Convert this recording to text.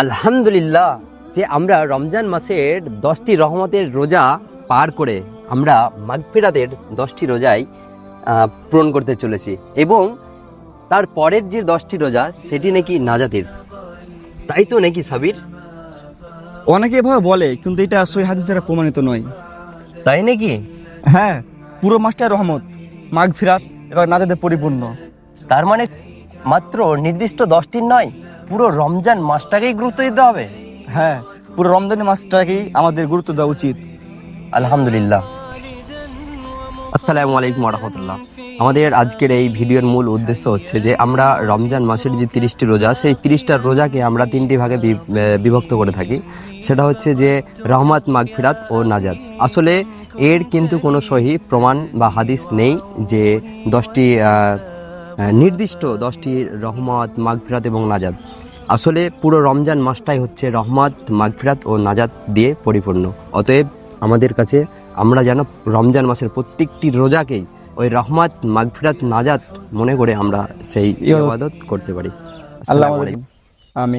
আলহামদুলিল্লাহ যে আমরা রমজান মাসের 10টি রহমতের রোজা পার করে আমরা মাগফিরাতের 10টি রোজাই পূরণ করতে চলেছি এবং তার পরের যে 10টি রোজা সেটি নাকি নাজাতের, তাই তো নাকি সাবির? অনেকে এভাবে বলে, কিন্তু এটা সহিহ হাদিস দ্বারা প্রমাণিত নয়। তাই নাকি? হ্যাঁ, পুরো মাসটা রহমত, মাগফিরাত এবং নাজাতে পরিপূর্ণ। তার মানে মাত্র নির্দিষ্ট 10টির নয়, পুরো রমজান মাসটাকেই গুরুত্ব দিতে হবে। হ্যাঁ, পুরো রমজানের মাসটাকেই আমাদের গুরুত্ব দেওয়া উচিত। আলহামদুলিল্লাহ। আসসালামু আলাইকুম রহমতুল্লাহ। আমাদের আজকের এই ভিডিওর মূল উদ্দেশ্য হচ্ছে যে আমরা রমজান মাসের যে 30টি রোজা, সেই 30টা রোজাকে আমরা 3টি ভাগে বিভক্ত করে থাকি। সেটা হচ্ছে যে রহমত, মাগফিরাত ও নাজাত। আসলে এর কিন্তু কোনো সহি প্রমাণ বা হাদিস নেই যে 10টি নির্দিষ্ট 10টি রহমত, মাগফিরাত এবং নাজাত। আসলে পুরো রমজান মাসটাই হচ্ছে রহমত, মাগফিরাত ও নাজাত দিয়ে পরিপূর্ণ। অতএব আমাদের কাছে আমরা যেন রমজান মাসের প্রত্যেকটি রোজাকেই ওই রহমত, মাগফিরাত, নাজাত মনে করে আমরা সেই ইবাদত করতে পারি। আসসালামু আলাইকুম। আমিন।